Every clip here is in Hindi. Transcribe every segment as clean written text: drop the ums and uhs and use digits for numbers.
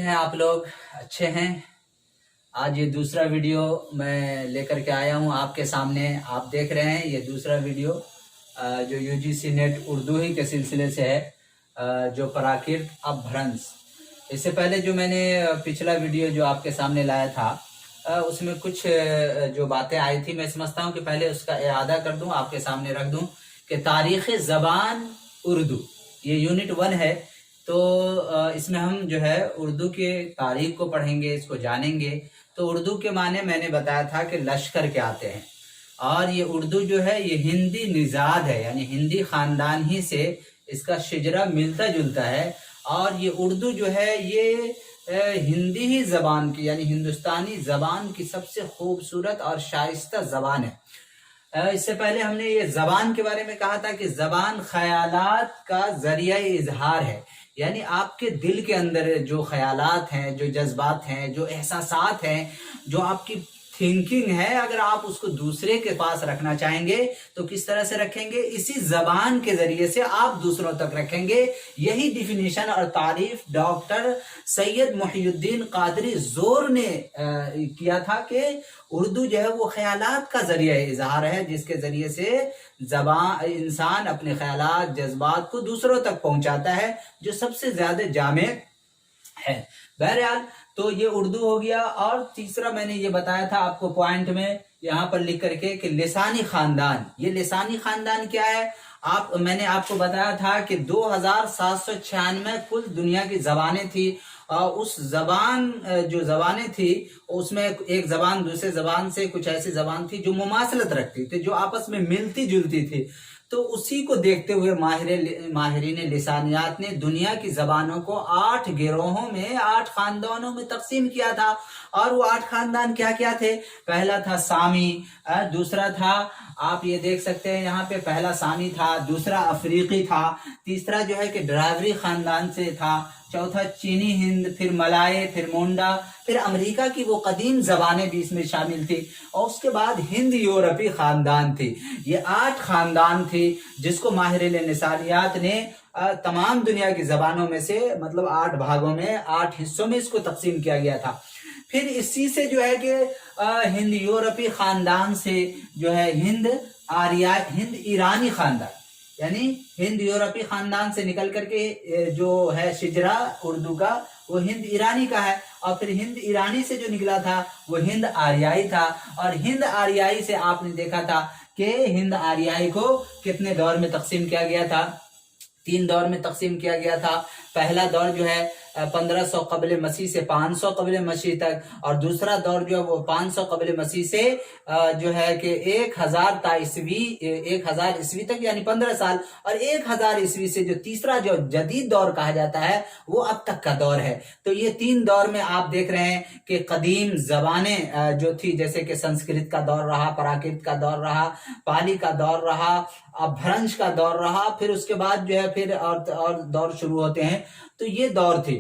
हैं आप लोग? अच्छे हैं। आज ये दूसरा वीडियो मैं लेकर के आया हूँ आपके सामने। आप देख रहे हैं ये दूसरा वीडियो जो यूजीसी नेट उर्दू ही के सिलसिले से है, जो प्राकृत अपभ्रंश। इससे पहले जो मैंने पिछला वीडियो जो आपके सामने लाया था उसमें कुछ जो बातें आई थी, मैं समझता हूँ कि पहले उसका इरादा कर दूं, आपके सामने रख दूं कि तारीख़ ज़बान उर्दू ये यूनिट 1 है। तो इसमें हम जो है उर्दू के तारीख को पढ़ेंगे, इसको जानेंगे। तो उर्दू के माने मैंने बताया था कि लश्कर के आते हैं, और ये उर्दू जो है ये हिंदी निज़ाद है, यानी हिंदी ख़ानदान ही से इसका शिजरा मिलता जुलता है। और ये उर्दू जो है ये हिंदी ही ज़बान की, यानी हिंदुस्तानी ज़बान की सबसे खूबसूरत और शाइस्ता ज़बान है। इससे पहले हमने ये ज़बान के बारे में कहा था कि ज़बान ख़यालात का ज़रिया इजहार है, यानी आपके दिल के अंदर जो ख़यालात हैं, जो जज्बात हैं, जो एहसासात हैं, जो आपकी थिंकिंग है, अगर आप उसको दूसरे के पास रखना चाहेंगे तो किस तरह से रखेंगे? इसी जबान के जरिए से आप दूसरों तक रखेंगे। यही डिफिनीशन और तारीफ डॉक्टर सैयद मुहियुद्दीन कादरी जोर ने किया था कि उर्दू जो है वो ख्यालात का जरिया इजहार है, जिसके जरिए से जबान इंसान अपने ख्यालात जज्बात को दूसरों तक पहुंचाता है, जो सबसे ज्यादा जामे है। बहरहाल तो ये उर्दू हो गया। और तीसरा मैंने ये बताया था आपको पॉइंट में यहाँ पर लिख करके कि लिसानी खानदान। ये लिसानी खानदान क्या है? मैंने आपको बताया था कि 2796 कुल दुनिया की जबानें थी, और उस जबान जो जबानें थी उसमें एक जबान दूसरे जबान से कुछ ऐसी जबान थी जो मुमासलत रखती थी, जो आपस में मिलती जुलती थी। तो उसी को देखते हुए माहिरीन लिसानियात ने दुनिया की जबानों को 8 गिरोहों में, 8 खानदानों में तकसीम किया था। और वो 8 खानदान क्या क्या थे? पहला था सामी, दूसरा था, आप ये देख सकते हैं यहाँ पे, पहला सामी था, दूसरा अफ्रीकी था, तीसरा जो है कि ड्रावरी खानदान से था, चौथा चीनी हिंद, फिर मलाये, फिर मुंडा, फिर अमेरिका की वो कदीम जबानें भी इसमें शामिल थी, और उसके बाद हिंद यूरोपी खानदान थी। ये 8 खानदान थी जिसको माहिरीन लिसानियात ने तमाम दुनिया की जबानों में से, मतलब 8 भागों में, 8 हिस्सों में इसको तकसीम किया गया था। फिर इसी से जो है कि हिंद यूरोपी खानदान से जो है हिंद ईरानी खानदान, यानी हिंद यूरोपी खानदान से निकल करके जो है शिजरा उर्दू का वो हिंद ईरानी का है। और फिर हिंद ईरानी से जो निकला था वो हिंद आर्याई था। और हिंद आर्याई से आपने देखा था कि हिंद आर्याई को कितने दौर में तकसीम किया गया था? 3 दौर में तकसीम किया गया था। पहला दौर जो है 1500 कबल मसीह से 500 कबल मसीह तक, और दूसरा दौर जो है वो 500 कबल मसीह से जो है कि 1000 ईस्वी तक, यानी 15 साल, और 1000 ईस्वी से जो तीसरा जो जदीद दौर कहा जाता है वो अब तक का दौर है। तो ये 3 दौर में आप देख रहे हैं कि कदीम जबानें जो थी, जैसे कि संस्कृत का दौर रहा, प्राकृत का दौर रहा, पाली का दौर रहा, अपभ्रंश का दौर रहा, फिर उसके बाद जो है फिर और दौर शुरू होते हैं। तो ये दौर थी।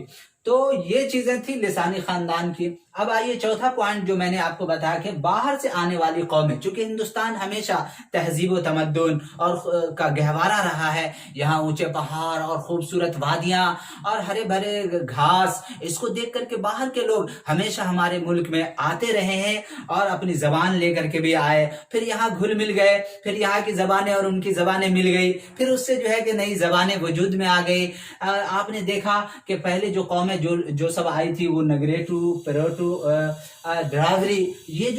तो ये चीजें थी लिसानी खानदान की। अब आइए चौथा पॉइंट जो मैंने आपको बताया कि बाहर से आने वाली कौमें, चूंकि हिंदुस्तान हमेशा तहजीब व तमद्दुन और का गहवारा रहा है, यहाँ ऊंचे पहाड़ और खूबसूरत वादियां और हरे भरे घास, इसको देख करके बाहर के लोग हमेशा हमारे मुल्क में आते रहे हैं और अपनी जबान लेकर के भी आए, फिर यहाँ घुल मिल गए, फिर यहाँ की जबानें और उनकी जबानें मिल गई, फिर उससे जो है कि नई जबानें वजूद में आ गई। आपने देखा कि पहले जो कौमें जो सब आई थी वो नगरेटू, पेरोटू, ड्रावरी, ये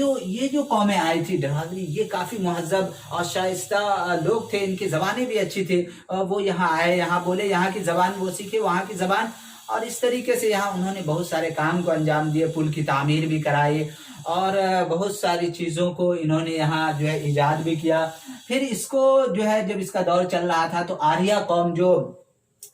जो कौमें आई थी, ड्रावरी, ये काफी मुहज्जब और शाइस्ता लोग थे, इनकी जबानें भी अच्छी थी। वो यहाँ आए, यहाँ बोले, यहाँ की जबान वो सीखे, वहाँ की जबान, और इस तरीके से यहाँ उन्होंने बहुत सारे काम को अंजाम दिए, पुल की तामीर भी कराई और बहुत सारी चीजों को इन्होंने यहाँ जो है इजाद भी किया। फिर इसको जो है जब इसका दौर चल रहा था तो आर्या कौम जो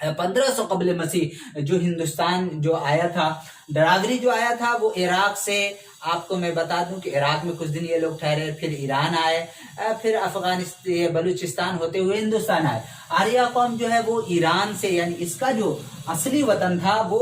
1500 कबल मसीह जो हिंदुस्तान जो आया था, ड्रावरी जो आया था वो इराक से, आपको मैं बता दूं कि इराक में कुछ दिन ये लोग ठहरे, फिर ईरान आए, फिर अफगानिस्तान बलूचिस्तान होते हुए हिंदुस्तान आए। आर्या कौम जो है वो ईरान से, यानी इसका जो असली वतन था वो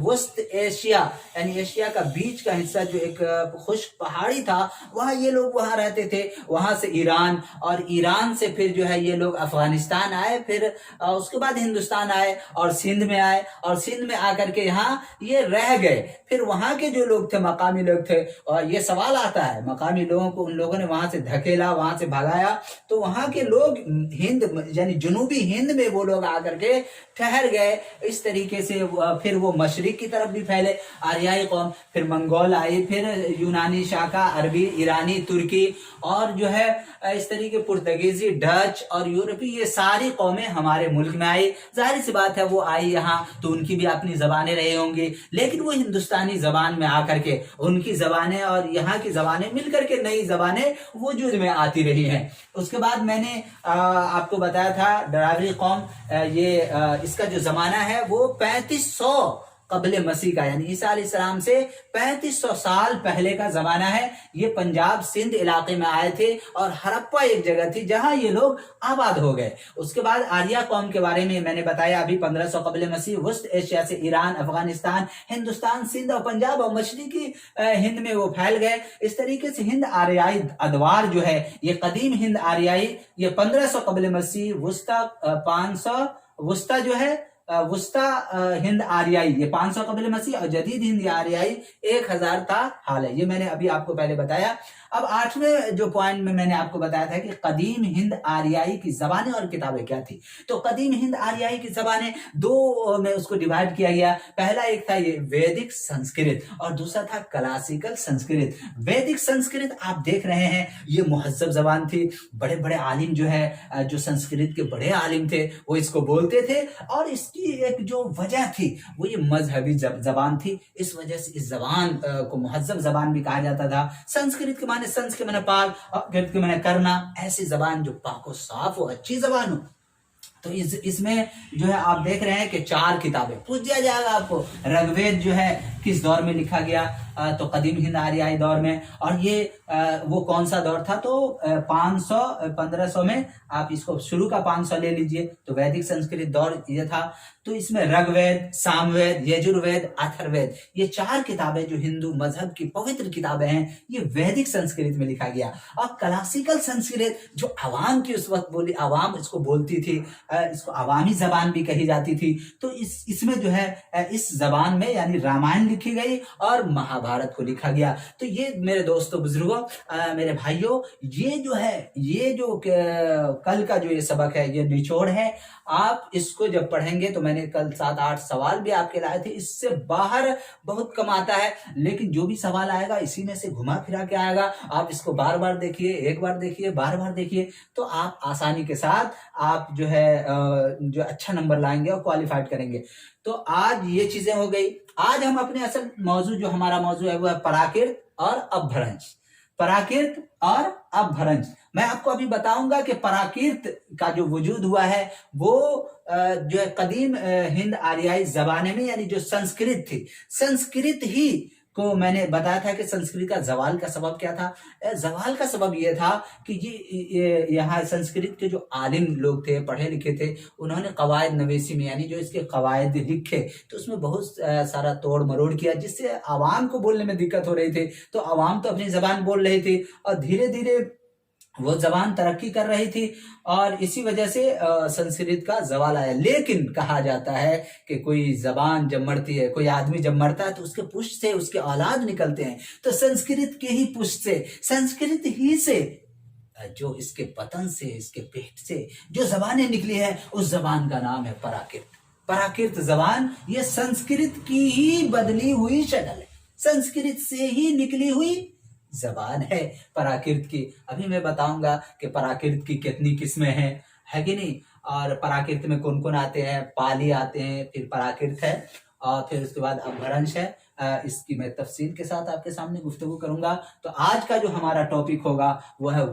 वस्त एशिया, यानी एशिया का बीच का हिस्सा जो एक खुश्क पहाड़ी था, वहां ये लोग वहां रहते थे। वहां से ईरान, और ईरान से फिर जो है ये लोग अफगानिस्तान आए, फिर उसके बाद हिंदुस्तान आए और सिंध में आए, और सिंध में आकर के यहाँ ये रह गए। फिर वहां के जो लोग थे, मकामी लोग थे, और ये सवाल आता है, मकामी लोगों को उन लोगों ने वहां से धकेला, वहां से भगाया, तो वहां के लोग हिंद यानी जुनूबी हिंद में वो लोग आकर के ठहर गए। इस तरीके से फिर वो मशरिक की तरफ भी फैले आर्याई कौम, फिर मंगोल आई, फिर यूनानी शाखा, अरबी, ईरानी, तुर्की, और जो है इस तरीके पुर्तगीजी, डच और यूरोपीय, ये सारी कौमें हमारे मुल्क में आई। जाहिर सी बात है वो आई यहाँ तो उनकी भी अपनी जबानें रही होंगी, लेकिन वो हिंदुस्तानी जबान में आकर के उनकी जबानें और यहाँ की जबानें मिलकर के नई जबानें वजूद में आती रही हैं। उसके बाद मैंने आपको बताया था ड्राविडी कौम, इसका जो जमाना है वो 3500 कबले मसीह का, यानी ईसा अलैहिस्सलाम से 3500 साल पहले का जमाना है। ये पंजाब सिंध इलाके में आए थे, और हड़प्पा एक जगह थी जहां ये लोग आबाद हो गए। उसके बाद आर्या कौम के बारे में मैंने बताया अभी, 1500 कबले मसीह वस्त एशिया से ईरान, अफगानिस्तान, हिंदुस्तान, सिंध और पंजाब और मशरिकी हिंद में वो फैल गए। इस तरीके से हिंद आर्याई अदवार जो है, ये कदीम हिंद आर्याई, ये 1500 कबले मसीह, वस्ता 500, वस्ता जो है वस्ता हिंद आर्याई ये 500 कबीले मसीह, और जदीद हिंद आर्याई 1000 का हाल है। ये मैंने अभी आपको पहले बताया। अब 8वें जो पॉइंट में मैंने आपको बताया था कि कदीम हिंद आर्याई की जबानें और किताबें क्या थी। तो कदीम हिंद आर्याई की जबानें दो में उसको डिवाइड किया गया। पहला एक था ये वैदिक संस्कृत, और दूसरा था क्लासिकल संस्कृत। वैदिक संस्कृत आप देख रहे हैं, ये मुहज्जब जबान थी। बड़े बड़े आलिम जो है, जो संस्कृत के बड़े आलिम थे, वो इसको बोलते थे, और इसकी एक जो वजह थी वो ये मजहबी जबान थी। इस वजह से इस जबान को मुहज्जब जबान भी कहा जाता था। संस्कृत के माने संस के माने पाक, और कृत के माने करना, ऐसी जबान जो पाक और साफ हो, अच्छी जबान हो। तो इसमें जो है आप देख रहे हैं कि 4 किताबें पूछ दिया जाएगा आपको। ऋग्वेद जो है किस दौर में लिखा गया, तो कदीम हिंद आर्याई दौर में, और ये वो कौन सा दौर था, तो 1500 में आप इसको शुरू का 500 ले लीजिए, तो वैदिक संस्कृत दौर ये था। तो इसमें ऋग्वेद, सामवेद, यजुर्वेद, अथर्ववेद, ये 4 किताबें जो हिंदू मजहब की पवित्र किताबें हैं, ये वैदिक संस्कृत में लिखा गया। और क्लासिकल संस्कृत जो आवाम की उस वक्त बोली, आवाम इसको बोलती थी, इसको अवामी जबान भी कही जाती थी। तो इसमें जो है इस जबान में यानी रामायण लिखी गई और महाभारत को लिखा गया। तो ये मेरे दोस्तों, बुजुर्गों, मेरे भाइयों, ये जो है, ये जो कल का जो ये सबक है, ये निचोड़ है। आप इसको जब पढ़ेंगे, तो मैंने कल 7-8 सवाल भी आपके लाए थे, इससे बाहर बहुत कम आता है, लेकिन जो भी सवाल आएगा इसी में से घुमा फिरा के आएगा। आप इसको बार बार देखिए, एक बार देखिए, बार बार देखिए, तो आप आसानी के साथ आप जो है जो अच्छा नंबर लाएंगे और क्वालिफाइड करेंगे। तो आज ये चीजें हो गई। आज हम अपने असल मौजू, जो हमारा मौजू है, वो है पराकीर्त और अपभ्रंश। पराकीर्त और अपभ्रंश। मैं आपको अभी बताऊंगा कि पराकीर्त का जो वजूद हुआ है वो जो है कदीम हिंद आर्याई जबाने में, यानी जो संस्कृत थी, संस्कृत ही को मैंने बताया था कि संस्कृत का जवाल का सबब क्या था। जवाल का सबब यह था कि ये यहाँ संस्कृत के जो आलिम लोग थे, पढ़े लिखे थे, उन्होंने कवायद नवीसी में, यानी जो इसके कवायद लिखे, तो उसमें बहुत सारा तोड़ मरोड़ किया, जिससे आवाम को बोलने में दिक्कत हो रही थी। तो आवाम तो अपनी जबान बोल रही थी, और धीरे धीरे वो जबान तरक्की कर रही थी, और इसी वजह से संस्कृत का जवाल आया। लेकिन कहा जाता है कि कोई जबान जब मरती है, कोई आदमी जब मरता है, तो उसके पुष्ट से उसके औलाद निकलते हैं। तो संस्कृत के ही पुष्ट से, संस्कृत ही से, जो इसके पतन से, इसके पेट से जो जबानें निकली है, उस जबान का नाम है पराकीर्त। पराकीर्त जबान ये संस्कृत की ही बदली हुई शक्ल है, संस्कृत से ही निकली हुई जबान है पराकीर्त की। अभी मैं बताऊंगा कि पराकीर्त की कितनी किस्में हैं, है कि नहीं, और पराकीर्त में कौन कौन आते हैं। पाली आते हैं, फिर पराकीर्त है, और फिर उसके बाद अपभ्रंश है। इसकी मैं तफसील के साथ आपके सामने गुफ्तगू करूंगा। तो आज का जो हमारा टॉपिक होगा वो है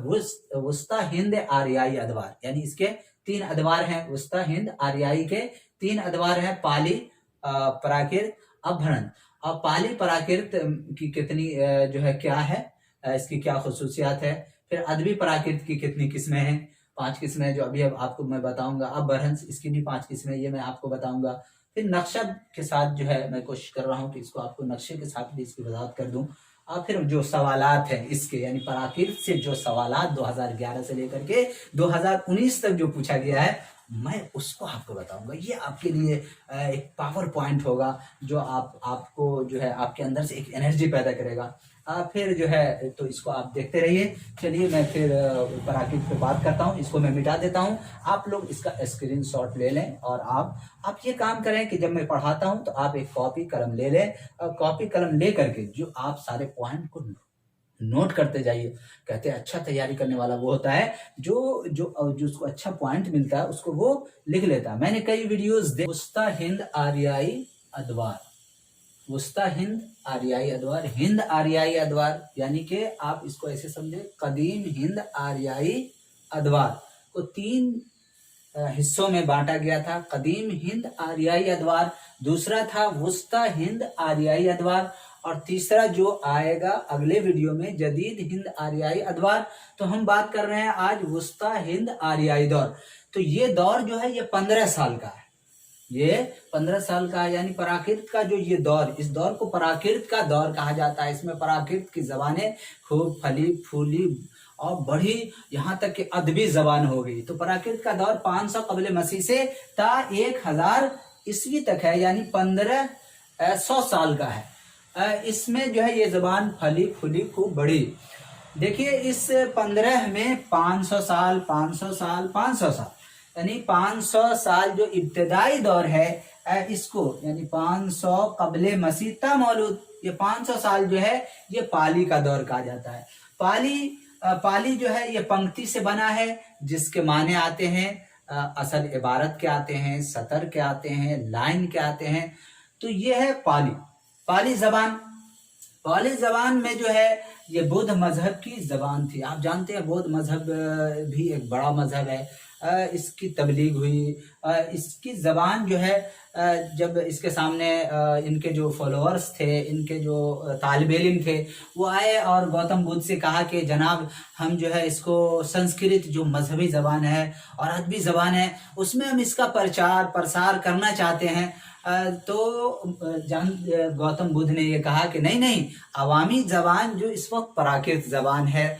वस्ता हिंद आर्याई अदवार, यानी इसके 3 अदवार हैं। वस्ता हिंद आर्याई के 3 अदवार हैं, पाली, पराकीर्त, अपभ्रंश। और पाली पराकीर्त की कितनी जो है क्या है, इसकी क्या खुसूसियात है। फिर अदबी पराकीर्त की कितनी किस्में हैं, 5 किस्में हैं, जो अभी अब आपको मैं बताऊंगा। अपभ्रंश, इसकी भी 5 किस्में, ये मैं आपको बताऊंगा। फिर नक्शा के साथ जो है मैं कोशिश कर रहा हूँ कि इसको आपको नक्शे के साथ भी इसकी वजाहत कर दूं। और फिर जो सवालात हैं इसके, यानी प्राकृत से जो सवालात 2011 से लेकर के 2019 तक जो पूछा गया है, मैं उसको आपको बताऊंगा। ये आपके लिए एक पावर पॉइंट होगा जो आपको जो है आपके अंदर से एक एनर्जी पैदा करेगा। फिर जो है तो इसको आप देखते रहिए। चलिए मैं फिर प्राकृत पे बात करता हूँ, इसको मैं मिटा देता हूँ। आप लोग इसका स्क्रीनशॉट ले लें और आप ये काम करें कि जब मैं पढ़ाता हूँ तो आप एक कॉपी कलम ले लें, और कॉपी कलम ले करके जो आप सारे पॉइंट को नोट करते जाइए। कहते हैं अच्छा तैयारी करने वाला वो होता है जो उसको अच्छा पॉइंट मिलता है उसको वो लिख लेता है। मैंने कई वीडियोस वुस्ता हिंद आर्याई अदवार, वुस्ता हिंद आर्याई अदवार, हिंद आर्याई अदवार यानी कि आप इसको ऐसे समझे, कदीम हिंद आर्याई अदवार को 3 हिस्सों में बांटा गया था। कदीम हिंद आर्याई अदवार, दूसरा था वुस्ता हिंद आर्याई अदवार, और तीसरा जो आएगा अगले वीडियो में जदीद हिंद आर्याई अदवार। तो हम बात कर रहे हैं आज वुस्ता हिंद आर्याई दौर। तो ये दौर जो है ये 15 साल का है, ये 15 साल का है। यानी प्राकृत का जो ये दौर, इस दौर को प्राकृत का दौर कहा जाता है। इसमें प्राकृत की जबानें खूब फली फूली और बढ़ी, यहाँ तक कि अदबी जबान हो गई। तो प्राकृत का दौर 500 कबले मसीह से ता 1000 ईस्वी तक है, यानी 1500 साल का है। इसमें जो है ये जबान फली फूली खूब बढ़ी। देखिए इस 15 में 500 साल 500 साल 500 साल, यानी 500 साल जो इब्तदाई दौर है इसको, यानी 500 कबले मसीह ता मौलूद, ये 500 साल जो है ये पाली का दौर कहा जाता है। पाली जो है ये पंक्ति से बना है, जिसके माने आते हैं असल इबारत के आते हैं, सतर के आते हैं, लाइन के आते हैं। तो ये है पाली जबान। पाली जबान में जो है ये बौद्ध मजहब की जबान थी। आप जानते हैं बौद्ध मजहब भी एक बड़ा मजहब है, इसकी तबलीग हुई। इसकी जबान जो है जब इसके सामने इनके जो फॉलोअर्स थे, इनके जो तालिब इल्म थे, वो आए और गौतम बुद्ध से कहा कि जनाब हम जो है इसको संस्कृत जो मजहबी जबान है और अदबी जबान है उसमें हम इसका प्रचार प्रसार करना चाहते हैं। तो गौतम बुद्ध ने ये कहा कि नहीं, अवामी जबान जो इस वक्त प्राकृत जबान है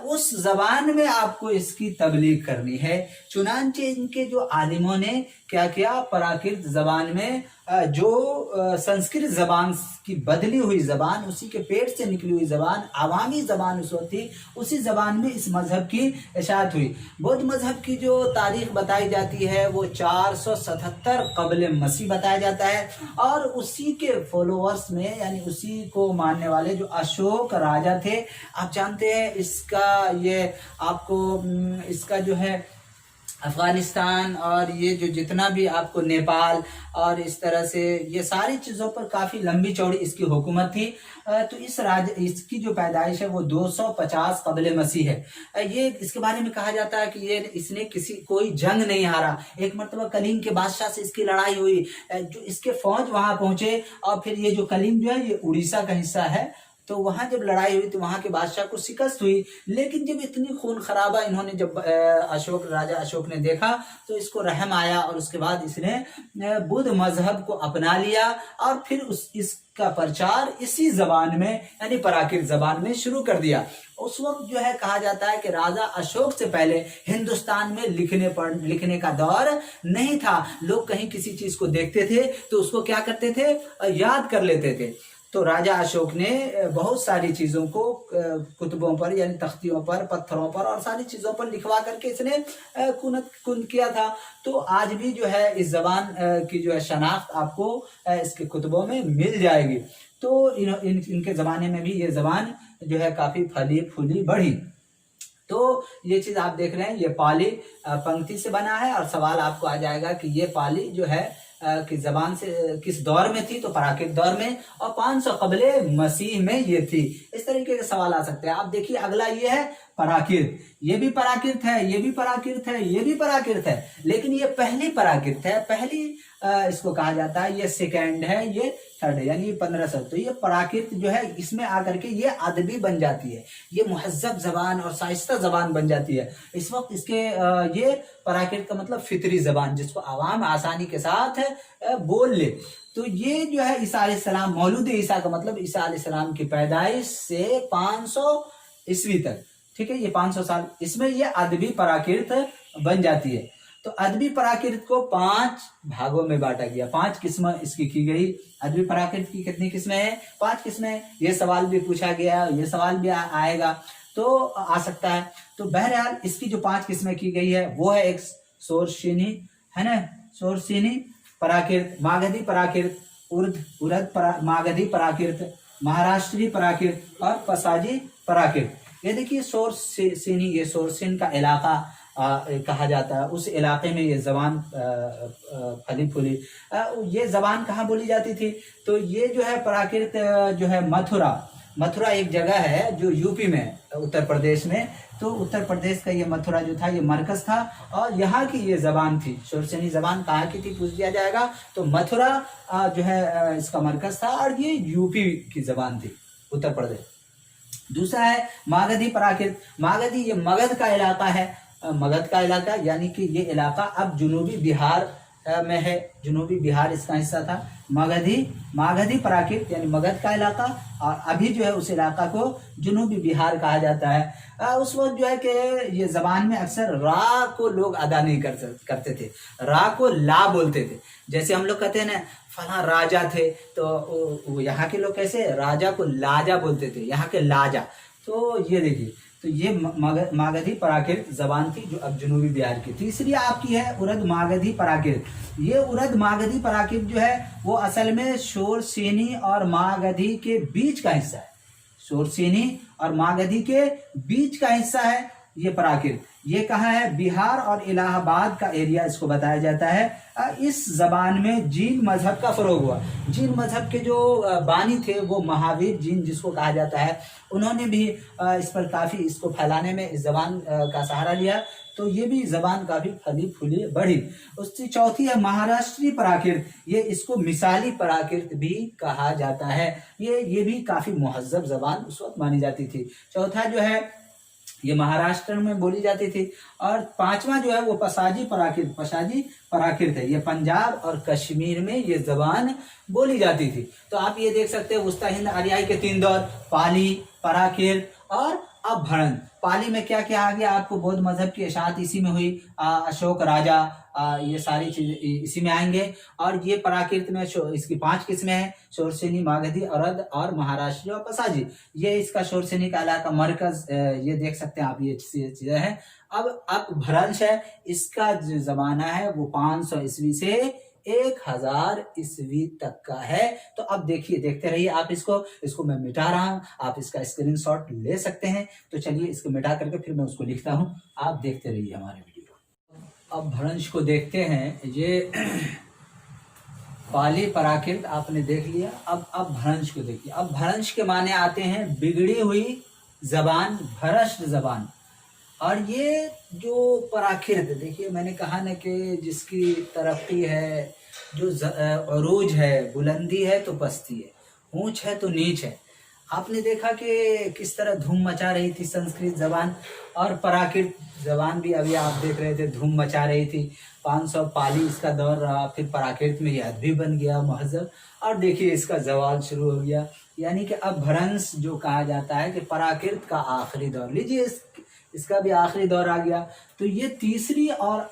उस जबान में आपको इसकी तबलीग करनी है। चुनांचे इनके जो आलिमों ने क्या किया, प्राकृत जबान में जो संस्कृत जबान की बदली हुई जबान, उसी के पेट से निकली हुई जबान, आवामी जबान उस वक्त थी, उसी जबान में इस मजहब की इशाअत हुई। बौद्ध मजहब की जो तारीख बताई जाती है वो 477 कबल मसीह बताया जाता है, और उसी के फॉलोअर्स में यानी उसी को मानने वाले जो अशोक राजा थे, आप जानते हैं इसका ये आपको इसका जो है अफगानिस्तान और ये जो जितना भी आपको नेपाल और इस तरह से ये सारी चीज़ों पर काफ़ी लंबी चौड़ी इसकी हुकूमत थी। तो इसकी जो पैदाइश है वो 250 कबल मसीह है। ये इसके बारे में कहा जाता है कि ये इसने कोई जंग नहीं हारा। एक मरतबा कलीम के बादशाह से इसकी लड़ाई हुई, जो इसके फौज वहां पहुंचे, और फिर ये जो कलीम जो है ये उड़ीसा का हिस्सा है, तो वहां जब लड़ाई हुई तो वहां के बादशाह को शिकस्त हुई। लेकिन जब इतनी खून खराबा इन्होंने जब राजा अशोक ने देखा तो इसको रहम आया, और उसके बाद इसने बुद्ध मजहब को अपना लिया, और फिर इसका प्रचार इसी जबान में यानी प्राकृत जबान में शुरू कर दिया। उस वक्त जो है कहा जाता है कि राजा अशोक से पहले हिंदुस्तान में लिखने का दौर नहीं था। लोग कहीं किसी चीज को देखते थे तो उसको क्या करते थे, याद कर लेते थे। तो राजा अशोक ने बहुत सारी चीज़ों को कुतुबों पर यानी तख्तियों पर, पत्थरों पर और सारी चीज़ों पर लिखवा करके इसने कुन किया था। तो आज भी जो है इस जबान की जो है शनाख्त आपको इसके कुतुबों में मिल जाएगी। तो इनके ज़माने में भी ये जबान जो है काफ़ी फली फूली बढ़ी। तो ये चीज़ आप देख रहे हैं, ये पाली पंक्ति से बना है, और सवाल आपको आ जाएगा कि ये पाली जो है किस जबान से किस दौर में थी, तो प्राकृत दौर में, और 500 कबले मसीह में ये थी। इस तरीके के सवाल आ सकते हैं। आप देखिए अगला ये है पराकृत, ये भी पराकृत है, ये भी पराकृत है, ये भी पराकृत है, लेकिन ये पहली पराकृत है, पहली इसको कहा जाता है, ये सेकंड है, ये थर्ड है, यानी 1500। तो ये पराकृत जो है इसमें आकर के ये अदबी बन जाती है, ये मुहज्जब जबान और शाइस्ता जबान बन जाती है। इस वक्त इसके ये पराकृत का मतलब फितरी जबान, जिसको आवाम आसानी के साथ बोल ले। तो ये जो है ईसा अलैहिस्सलाम, मौलूद ईसा का मतलब ईसा अलैहिस्सलाम की पैदाइश से 500 ईस्वी तक, ठीक है, ये 500 साल, इसमें ये अदबी पराकृत बन जाती है। तो अदबी पराकृत को 5 भागों में बांटा गया, 5 किस्में इसकी की गई। अदबी पराकृत की कितनी किस्में हैं? 5 किस्में। ये सवाल भी पूछा गया, ये सवाल भी आएगा तो आ सकता है। तो बहरहाल इसकी जो 5 किस्में की गई है वो है एक शोरसेनी, है ना, शोरसेनी पराकृत, मागधी पराकृत, उर्द मागधी पराकृत, महाराष्ट्री पराकृत और पसाजी पराकृत। ये देखिए शोरसेनी, ये शोरसेन का इलाका कहा जाता है, उस इलाके में ये जबान फली फूली। ये जबान कहाँ बोली जाती थी? तो ये जो है पराकृत जो है मथुरा एक जगह है जो यूपी में, उत्तर प्रदेश में। तो उत्तर प्रदेश का ये मथुरा जो था ये मरकज था और यहाँ की ये जबान थी। शोरसेनी जबान कहाँ की थी पूछ दिया जाएगा, तो मथुरा जो है इसका मरकज था और ये यूपी की जबान थी, उत्तर प्रदेश। दूसरा है मागधी पराकृत। मागधी ये मगध का इलाका है, मगध का इलाका, यानी कि ये इलाका अब जुनूबी बिहार में है, जुनूबी बिहार इसका हिस्सा था। मागधी पराकृत यानी मगध का इलाका, और अभी जो है उस इलाका को जुनूबी बिहार कहा जाता है। उस वक्त जो है कि ये जबान में अक्सर रा को लोग अदा नहीं करते थे, रा को ला बोलते थे। जैसे हम लोग कहते हैं ना फला राजा थे, तो यहाँ के लोग कैसे राजा को लाजा बोलते थे, यहाँ के लाजा। तो ये देखिए, तो ये मागधी पराकृत जबान थी जो अब जुनूबी बिहार की। तीसरी आपकी है उर्द मागधी पराकृत। ये उर्द मागधी पराकृत जो है वो असल में शोरसेनी और मागधी के बीच का हिस्सा है, शोरसेनी और मागधी के बीच का हिस्सा है ये पराकृत। ये कहाँ है? बिहार और इलाहाबाद का एरिया इसको बताया जाता है। इस जबान में जीन मजहब का फरोग हुआ। जीन मजहब के जो बानी थे वो महावीर जीन जिसको कहा जाता है, उन्होंने भी इस पर काफ़ी इसको फैलाने में इस जबान का सहारा लिया। तो ये भी जबान काफ़ी फली फूली बढ़ी। उसकी चौथी है महाराष्ट्री पराकृत। ये इसको मिसाली पराकृत भी कहा जाता है। ये भी काफ़ी मुहज्जब जबान उस वक्त मानी जाती थी। चौथा जो है ये महाराष्ट्र में बोली जाती थी। और पांचवा जो है वो पसाजी पराकृत है। ये पंजाब और कश्मीर में ये जबान बोली जाती थी। तो आप ये देख सकते हैं वस्ता हिंद आर्याई के 3 दौर, पाली, पराकृत और अपभ्रंश। पाली में क्या क्या आ गया आपको? बौद्ध मजहब की इशाअत इसी में हुई, अशोक राजा, ये सारी चीजें इसी में आएंगे। और ये पराकृत में इसकी 5 किस्में हैं, शोरसेनी, मागधी, अरद और महाराष्ट्री और पसाजी। ये इसका शोरसेनी का इलाका मरकज, ये देख सकते हैं आप, ये चीजें हैं। अब अपभ्रंश है, इसका जो जमाना है वो 500 ईस्वी से 1000 ईस्वी तक का है। तो अब देखिए, देखते रहिए आप इसको मैं मिटा रहा हूँ, आप इसका स्क्रीनशॉट ले सकते हैं। तो चलिए इसको मिटा करके फिर मैं उसको लिखता हूँ, आप देखते रहिए हमारे वीडियो। अब भ्रंश को देखते हैं। ये पाली पराकृत आपने देख लिया। अब भ्रंश को देखिए। अब भ्रंश के माने आते हैं बिगड़ी हुई जबान, भ्रष्ट जबान। और ये जो पराकृत, देखिए मैंने कहा ना कि जिसकी तरक्की है, जो अरूज है, बुलंदी है तो पस्ती है, ऊंच है तो नीच है। आपने देखा कि किस तरह धूम मचा रही थी संस्कृत जबान, और प्राकृत जबान भी अभी आप देख रहे थे धूम मचा रही थी। 500 पाली इसका दौर रहा, फिर प्राकृत में यह भी बन गया महजब, और देखिए इसका जवाल शुरू हो गया। यानी कि अब भ्रंश जो कहा जाता है कि प्राकृत का आखिरी दौर, लीजिए इसका भी आखिरी दौर आ गया। तो ये तीसरी और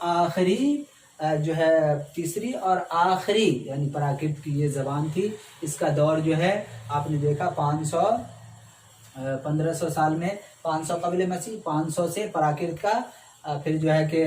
आखिरी यानी प्राकृत की ये जबान थी। इसका दौर जो है आपने देखा 1500 साल में, 500 कबीले मसीह, 500 से प्राकृत का, फिर जो है कि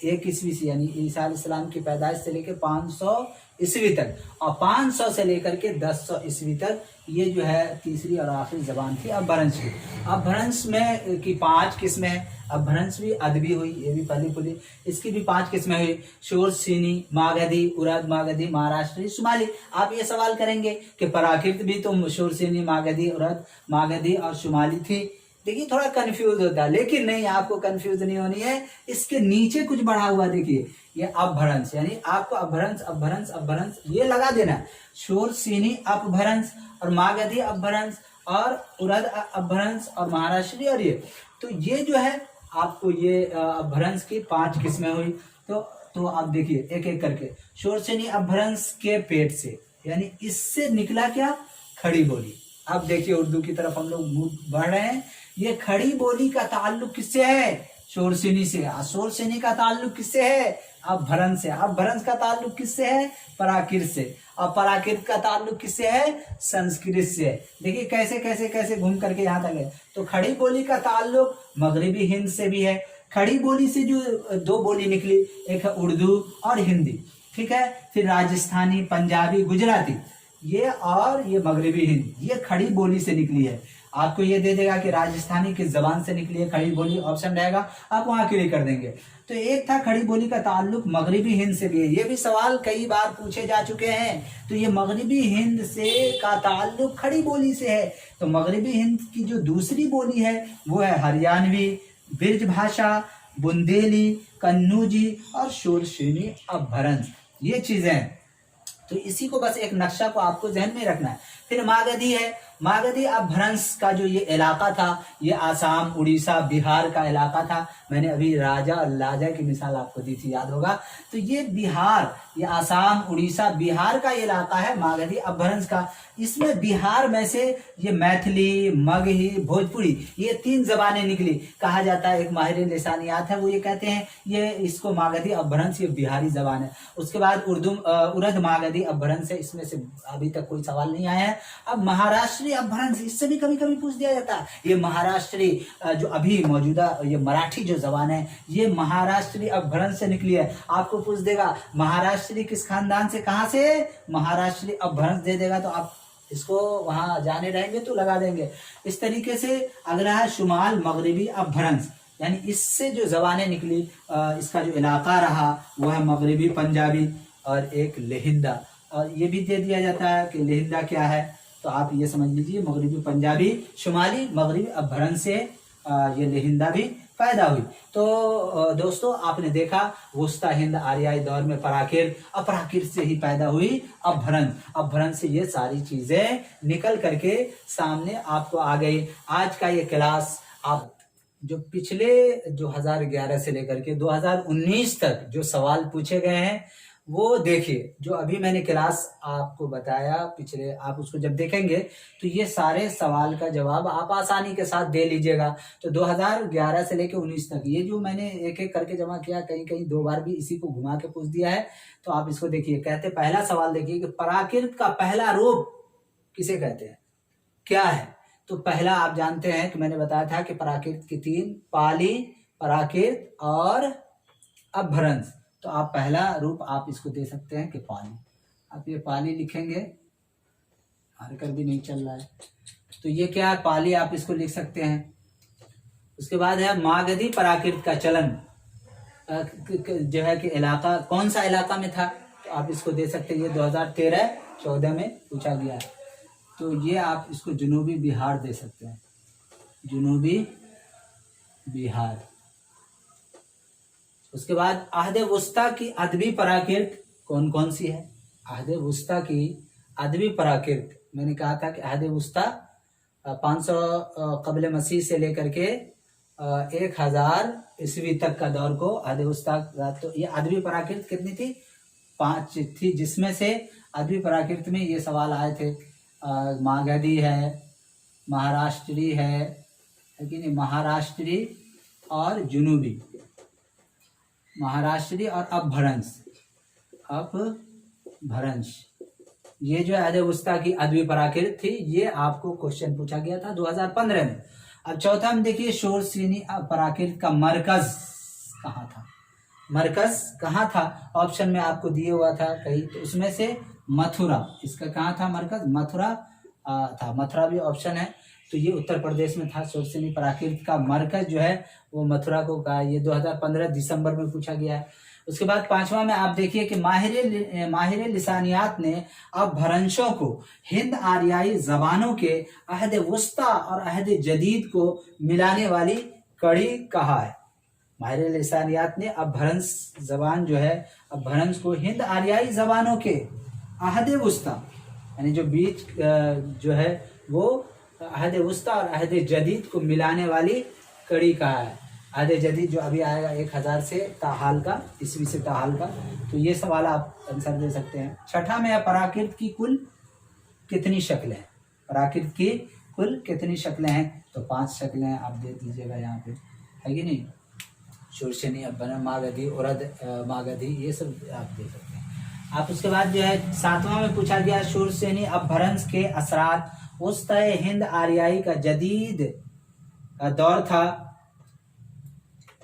1 ईस्वी से यानी ईसा अलैहिस्सलाम की पैदाइश से लेकर 500 ईस्वी तक, और 500 से लेकर के 1000 ईस्वी तक ये जो है तीसरी और आखिरी जबान थी अपभ्रंश की। अपभ्रंश में की 5 किस्में हैं। अपभ्रंश भी अदबी हुई, ये भी फली फूली, इसकी भी 5 किस्में हुई, शोरसेनी, मागधी, उर्द मागधी, महाराष्ट्री, शुमाली। आप ये सवाल करेंगे कि प्राकृत भी तो शोरसेनी, मागधी, उर्द मागधी और शुमाली थी, देखिए थोड़ा कंफ्यूज होता है, लेकिन नहीं, आपको कंफ्यूज नहीं होनी है। इसके नीचे कुछ बढ़ा हुआ देखिए, ये अपभ्रंश, यानी आपको अपभ्रंश अपभ्रंश अपभ्रंश ये लगा देना है। शोर सीनी अपभ्रंश और मागधी अपभ्रंश और उरद अपभ्रंश और महाराष्ट्री, और ये जो है आपको ये अपभ्रंश की 5 किस्में हुई। तो आप देखिए एक एक करके। शोर सीनी अपभ्रंश के पेट से, यानी इससे निकला क्या, खड़ी बोली। अब देखिए उर्दू की तरफ हम लोग बढ़ रहे हैं। ये खड़ी बोली का ताल्लुक किससे है, शोरसेनी से। शोरसेनी का ताल्लुक किससे है, अपभ्रंश से। अपभ्रंश का ताल्लुक किससे है, प्राकृत से। और प्राकृत का ताल्लुक किससे है, संस्कृत से। देखिए कैसे कैसे कैसे घूम करके यहाँ तक है। तो खड़ी बोली का ताल्लुक मगरबी हिंद से भी है। खड़ी बोली से जो 2 बोली निकली, एक है उर्दू और हिंदी, ठीक है। फिर राजस्थानी, पंजाबी, गुजराती, ये और ये मगरबी हिंद, ये खड़ी बोली से निकली है। आपको ये दे देगा कि राजस्थानी किस जबान से निकली है खड़ी बोली, ऑप्शन रहेगा, आप वहां क्लिक कर देंगे। तो एक था खड़ी बोली का ताल्लुक मगरबी हिंद से भी है। ये भी सवाल कई बार पूछे जा चुके हैं। तो ये मगरबी हिंद से का ताल्लुक खड़ी बोली से है। तो मगरबी हिंद की जो दूसरी बोली है वो है हरियाणवी, ब्रिज भाषा, बुंदेली, कन्नूजी और शोरसेनी अपभ्रंश, ये चीजें। तो इसी को बस एक नक्शा को आपको ध्यान में रखना है। फिर मागधी है। मागधी अपभ्रंश का जो ये इलाका था, ये आसाम, उड़ीसा, बिहार का इलाका था। मैंने अभी राजा और लाजा की मिसाल आपको दी थी, याद होगा। तो ये बिहार, ये आसाम, उड़ीसा, बिहार का इलाका है मागधी अपभ्रंश का। इसमें बिहार में से ये मैथिली, मगही, भोजपुरी, ये 3 जबानें निकली। कहा जाता है, एक माहिर लिसानियात है वो ये कहते हैं ये इसको मागधी अपभ्रंश, ये बिहारी जबान है। उसके बाद उर्द मागधी अपभ्रंश है। इसमें से अभी तक कोई सवाल नहीं आया है। अब महाराष्ट्री अपभ्रंश, इससे भी कभी कभी पूछ दिया जाता है। ये महाराष्ट्री जो अभी मौजूदा ये मराठी जो जबान है, ये महाराष्ट्री अपभ्रंश से निकली है। आपको पूछ देगा महाराष्ट्री किस खानदान से, कहां से, महाराष्ट्री अपभ्रंश दे देगा, तो आप इसको वहां जाने रहेंगे तो लगा देंगे। इस तरीके से अगला है शुमाल मगरबी अपभ्रंश, यानी इससे जो जबानें निकली, इसका जो इलाका रहा वो है मगरबी पंजाबी और एक लेहिंदा। और ये भी दे दिया जाता है कि लेहिंदा क्या है, तो आप ये समझ लीजिए मगरबी पंजाबी शुमाली मगरबी अपभ्रंश से ये लेहिंदा भी पैदा हुई। तो दोस्तों आपने देखा वुस्ता हिंद आर्याई दौर में प्राकृत, अपराकृत से ही पैदा हुई अपभ्रंश। अपभ्रंश से ये सारी चीजें निकल करके सामने आपको आ गई। आज का ये क्लास आप जो पिछले 2011 से लेकर के 2019 तक जो सवाल पूछे गए हैं वो देखिए। जो अभी मैंने क्लास आपको बताया पिछले, आप उसको जब देखेंगे तो ये सारे सवाल का जवाब आप आसानी के साथ दे लीजिएगा। तो 2011 से लेकर 19 तक ये जो मैंने एक एक करके जमा किया, कहीं कहीं 2 बार भी इसी को घुमा के पूछ दिया है। तो आप इसको देखिए। कहते पहला सवाल देखिए कि प्राकृत का पहला रूप किसे कहते हैं, क्या है। तो पहला आप जानते हैं कि मैंने बताया था कि प्राकृत की 3, पाली, प्राकृत और अपभ्रंश। तो आप पहला रूप आप इसको दे सकते हैं कि पाली। आप ये पाली लिखेंगे, हरकत भी नहीं चल रहा है, तो ये क्या है, पाली, आप इसको लिख सकते हैं। उसके बाद है मागधी प्राकृत का चलन जो है कि इलाका कौन सा इलाका में था, तो आप इसको दे सकते हैं। ये 2013-14 में पूछा गया है। तो ये आप इसको जनूबी बिहार दे सकते हैं, जनूबी बिहार। उसके बाद आहद वुस्ता की अदबी प्राकृत कौन कौन सी है। आहद वुस्ता की अदबी प्राकृत, मैंने कहा था कि आहद वुस्ता 500 कबल मसीह से लेकर के 1000 ईस्वी तक का दौर को आहद वुस्ता। तो ये अदबी प्राकृत कितनी थी, 5 थी, जिसमें से अदबी प्राकृत में ये सवाल आए थे मागधी है, महाराष्ट्री है कि नहीं, महाराष्ट्री और जुनूबी, महाराष्ट्री और अपभ्रंश। अपभ्रंश ये जो आहद वुस्ता की अदबी प्राकृत थी, ये आपको क्वेश्चन पूछा गया था 2015 में। अब चौथा में देखिए शोरसेनी प्राकृत का मरकज कहाँ था। मरकज कहाँ था, ऑप्शन में आपको दिए हुआ था कहीं, तो उसमें से मथुरा, इसका कहाँ था मरकज, मथुरा था, मथुरा भी ऑप्शन है। तो ये उत्तर प्रदेश में था। शोरसेनी प्राकृत का मरकज जो है वो मथुरा को कहा। ये 2015 दिसंबर में पूछा गया है। उसके बाद 5वां में आप देखिए कि माहिर लिसानियात ने अपभ्रंशों को हिंद आर्याई जबानों के अहद वस्ता और अहद जदीद को मिलाने वाली कड़ी कहा है। माहिर लिसानियात ने अपभ्रंश जबान जो है, अपभ्रंश को हिंद आर्याई जबानों के अहद वस्ता यानी जो बीच जो है वो अहद वस्ता और अहद जदीद को मिलाने वाली कड़ी कहा है। अहद जदीद जो अभी आएगा 1000 से ताहाल का, ईस्वी से ताहाल का। तो ये सवाल आप आंसर दे सकते हैं। 6ठा में है प्राकृत की कुल कितनी शक्लें हैं। प्राकृत की कुल कितनी शक्लें हैं? तो 5 शक्लें आप दे दीजिएगा यहाँ पे, है कि नहीं। शूरशनी, अब्बना, मागधी, उरद, मागधी, ये सब आप दे सकते हैं आप। उसके बाद जो है 7वां में पूछा गया शूरसेनी अपभ्रंश के असरात उस तय हिंद आर्याई का जदीद दौर था।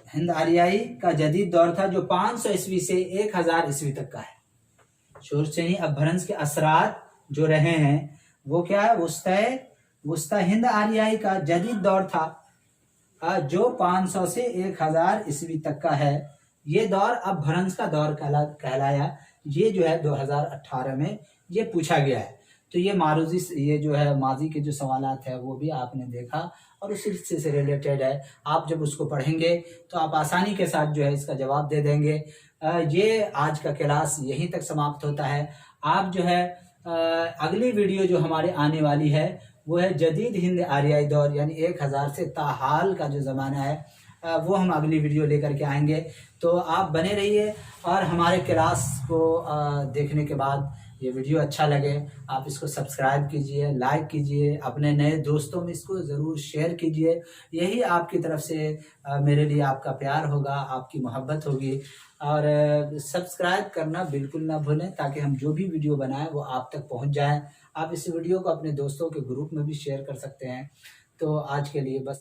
हिंद आर्याई का जदीद दौर था जो 500 ईस्वी से 1000 ईस्वी तक का है। शूरसेनी अपभ्रंश के असरात जो रहे हैं वो क्या है? वस्ता हिंद आर्याई का जदीद दौर था जो 500 से 1000 ईस्वी तक का है। ये दौर अपभ्रंश का दौर कहलाया। ये जो है 2018 में ये पूछा गया है। तो ये मारूजी, ये जो है माजी के जो सवालात है वो भी आपने देखा और उसी से रिलेटेड है। आप जब उसको पढ़ेंगे तो आप आसानी के साथ जो है इसका जवाब दे देंगे। ये आज का क्लास यहीं तक समाप्त होता है। आप जो है अगली वीडियो जो हमारे आने वाली है वो है जदीद हिंद आर्याई दौर, यानी 1000 से ताहाल का जो ज़माना है वो हम अगली वीडियो लेकर के आएंगे। तो आप बने रहिए और हमारे क्लास को देखने के बाद ये वीडियो अच्छा लगे आप इसको सब्सक्राइब कीजिए, लाइक कीजिए, अपने नए दोस्तों में इसको ज़रूर शेयर कीजिए। यही आपकी तरफ से मेरे लिए आपका प्यार होगा, आपकी मोहब्बत होगी। और सब्सक्राइब करना बिल्कुल ना भूलें ताकि हम जो भी वीडियो बनाएं वो आप तक पहुंच जाए। आप इस वीडियो को अपने दोस्तों के ग्रुप में भी शेयर कर सकते हैं। तो आज के लिए बस।